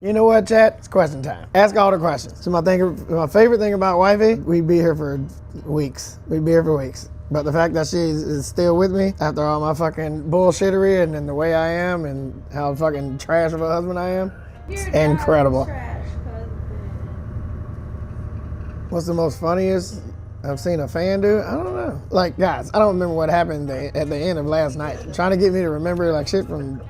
You know what, chat? It's question time. Ask all the questions. So my favorite thing about wifey, we'd be here for weeks. We'd be here for weeks. But the fact that she is still with me after all my fucking bullshittery and the way I am and how fucking trash of a husband I am, it's incredible. What's the most funniest I've seen a fan do? I don't know. Like, guys, I don't remember what happened at the end of last night. Trying to get me to remember like shit from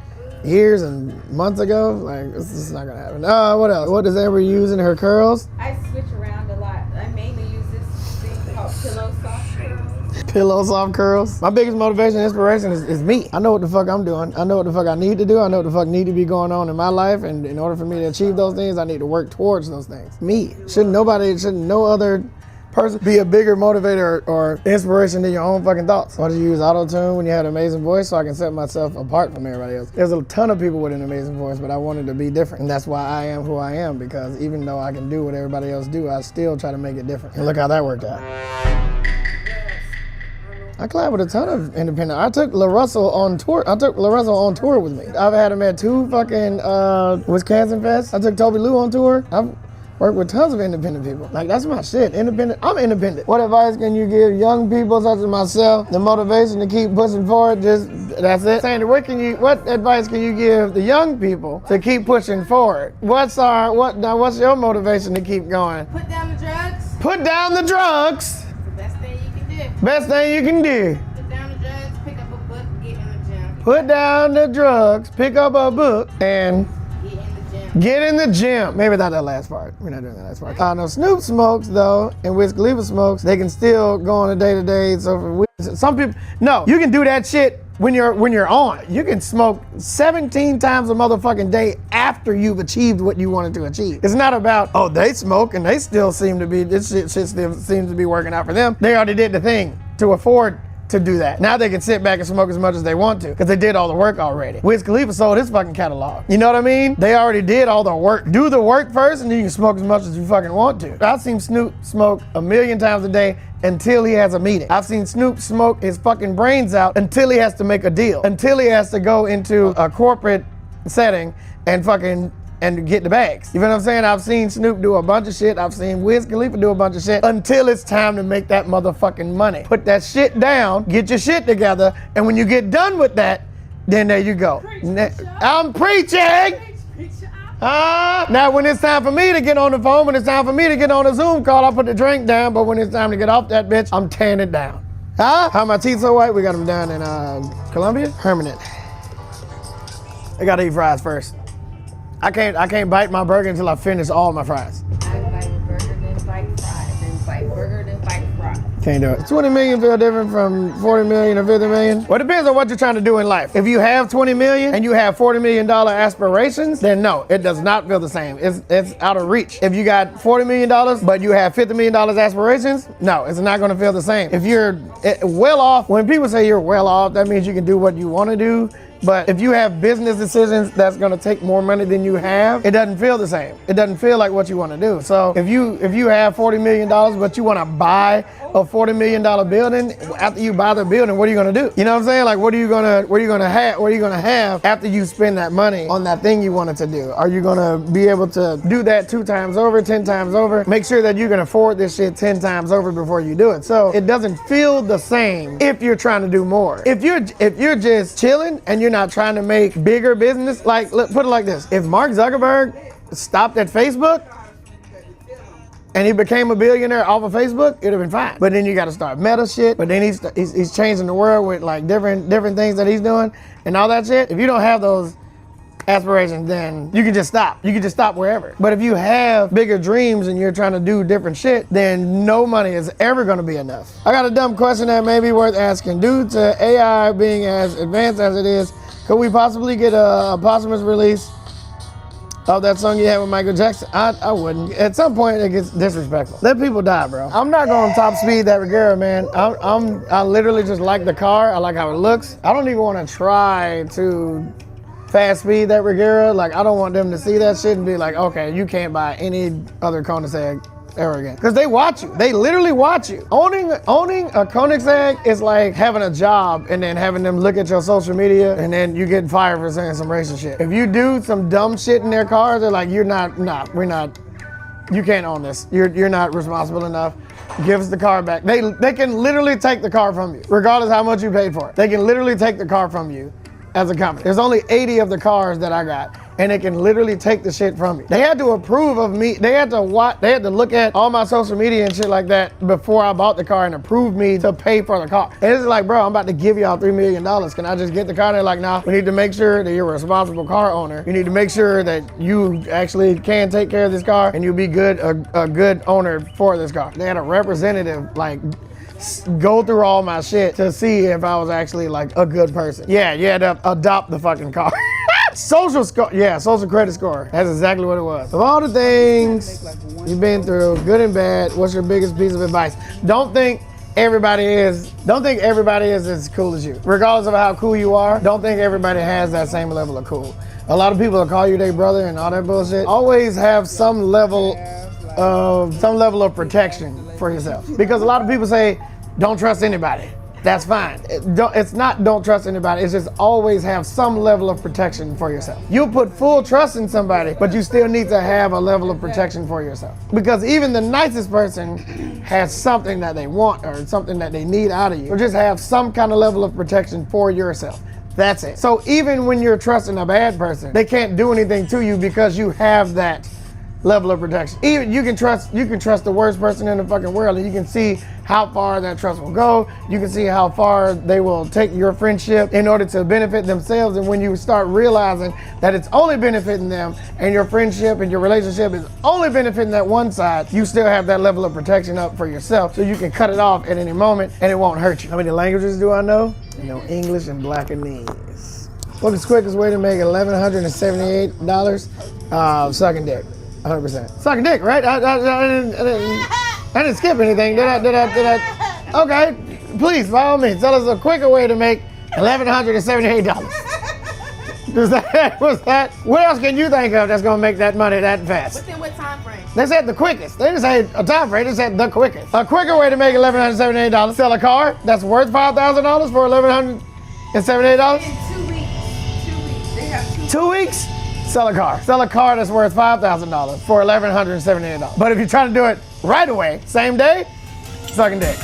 years and months ago, like this is not gonna happen. What else? What does Amber use in her curls? I switch around a lot. I mainly use this thing called Pillow Soft Curls. Pillow Soft Curls. My biggest motivation and inspiration is me. I know what the fuck I'm doing. I know what the fuck I need to do. I know what the fuck need to be going on in my life, and in order for me to achieve those things, I need to work towards those things. Me. Shouldn't no other person be a bigger motivator or inspiration than your own fucking thoughts. Why did you use auto-tune when you had an amazing voice so I can set myself apart from everybody else? There's a ton of people with an amazing voice, but I wanted to be different. And that's why I am who I am, because even though I can do what everybody else do, I still try to make it different. And look how that worked out. I collab with a ton of independent. I took LaRussell on tour. With me. I've had him at 2 fucking Wisconsin Fest. I took Toby Lou on tour. I've work with tons of independent people. Like, that's my shit. Independent. I'm independent. What advice can you give young people such as myself the motivation to keep pushing forward? That's it. Sandy, what advice can you give the young people to keep pushing forward? What's your motivation to keep going? Put down the drugs. Put down the drugs. The best thing you can do. Best thing you can do. Put down the drugs, pick up a book, get in the gym. Put down the drugs, pick up a book, and get in the gym. Maybe not that last part. We're not doing that last part. No, Snoop smokes though, and Wiz Khalifa smokes. They can still go on a day-to-day. So for some people, no, you can do that shit when you're on. You can smoke 17 times a motherfucking day after you've achieved what you wanted to achieve. It's not about, oh, they smoke and they still seem to be, this shit still seems to be working out for them. They already did the thing to afford to do that. Now they can sit back and smoke as much as they want to because they did all the work already. Wiz Khalifa sold his fucking catalog. You know what I mean? They already did all the work. Do the work first and then you can smoke as much as you fucking want to. I've seen Snoop smoke 1,000,000 times a day until he has a meeting. I've seen Snoop smoke his fucking brains out until he has to make a deal, until he has to go into a corporate setting and get the bags. You know what I'm saying? I've seen Snoop do a bunch of shit. I've seen Wiz Khalifa do a bunch of shit until it's time to make that motherfucking money. Put that shit down, get your shit together, and when you get done with that, then there you go. I'm preaching! Now when it's time for me to get on the phone, when it's time for me to get on a Zoom call, I'll put the drink down, but when it's time to get off that bitch, I'm tearing it down. How are my teeth so white? We got them down in Colombia? Permanent. I gotta eat fries first. I can't bite my burger until I finish all my fries. I bite burger, then bite fries, then bite burger, then bite fries. Can't do it. 20 million feel different from 40 million or 50 million? Well, it depends on what you're trying to do in life. If you have 20 million and you have $40 million aspirations, then no, it does not feel the same. It's out of reach. If you got $40 million, but you have $50 million aspirations, no, it's not gonna feel the same. If you're well off, when people say you're well off, that means you can do what you wanna do. But if you have business decisions that's gonna take more money than you have, it doesn't feel the same. It doesn't feel like what you wanna do. So if you have $40 million, but you wanna buy a $40 million building, after you buy the building, what are you gonna do? You know what I'm saying? Like, what are you gonna have after you spend that money on that thing you wanted to do? Are you gonna be able to do that 2 times over, 10 times over? Make sure that you can afford this shit 10 times over before you do it. So it doesn't feel the same if you're trying to do more. If you're just chilling and you're not trying to make bigger business, like, put it like this. If Mark Zuckerberg stopped at Facebook and he became a billionaire off of Facebook, it'd have been fine. But then you gotta start meta shit, but then he's changing the world with like different things that he's doing and all that shit. If you don't have those aspirations, then you can just stop. You can just stop wherever. But if you have bigger dreams and you're trying to do different shit, then no money is ever gonna be enough. I got a dumb question that may be worth asking. Due to AI being as advanced as it is, could we possibly get a posthumous release of that song you had with Michael Jackson? I wouldn't. At some point, it gets disrespectful. Let people die, bro. I'm not going top speed that Regera, man. I literally just like the car. I like how it looks. I don't even want to try to fast speed that Regera. Like, I don't want them to see that shit and be like, okay, you can't buy any other Koenigsegg ever again. Because they watch you. They literally watch you. Owning a Koenigsegg is like having a job and then having them look at your social media and then you get fired for saying some racist shit. If you do some dumb shit in their car, they're like, we're not, you can't own this. You're not responsible enough. Give us the car back. They can literally take the car from you, regardless of how much you paid for it. They can literally take the car from you as a company. There's only 80 of the cars that I got, and they can literally take the shit from me. They had to approve of me. They had to look at all my social media and shit like that before I bought the car and approve me to pay for the car. And it's like, bro, I'm about to give y'all $3 million. Can I just get the car? They're like, nah, we need to make sure that you're a responsible car owner. You need to make sure that you actually can take care of this car and you'll be a good owner for this car. They had a representative like go through all my shit to see if I was actually like a good person. Yeah, you had to adopt the fucking car. Social score, yeah, social credit score. That's exactly what it was. Of all the things you've been through, good and bad, what's your biggest piece of advice? Don't think everybody is as cool as you. Regardless of how cool you are, don't think everybody has that same level of cool. A lot of people will call you their brother and all that bullshit. Always have some level of protection for yourself. Because a lot of people say, don't trust anybody. That's fine. It's not don't trust anybody. It's just always have some level of protection for yourself. You'll put full trust in somebody, but you still need to have a level of protection for yourself. Because even the nicest person has something that they want or something that they need out of you. Or just have some kind of level of protection for yourself. That's it. So even when you're trusting a bad person, they can't do anything to you because you have that level of protection. Even you can trust the worst person in the fucking world, and you can see how far that trust will go. You can see how far they will take your friendship in order to benefit themselves. And when you start realizing that it's only benefiting them and your friendship and your relationship is only benefiting that one side, you still have that level of protection up for yourself so you can cut it off at any moment and it won't hurt you. How many languages do I know? I know English and Blackanese. What's the quickest way to make $1,178? Sucking dick. 100%. Sucking dick, right? I didn't skip anything, did I? Okay, please, by all means, tell us a quicker way to make $1,178. Was that? What else can you think of that's gonna make that money that fast? Within what time frame? They said the quickest. They didn't say a time frame, they said the quickest. A quicker way to make $1,178. Sell a car that's worth $5,000 for $1,178? In 2 weeks. 2 weeks. They have 2 weeks. Sell a car. Sell a car that's worth $5,000 for $1,178. But if you're trying to do it right away, same day, sucking dick.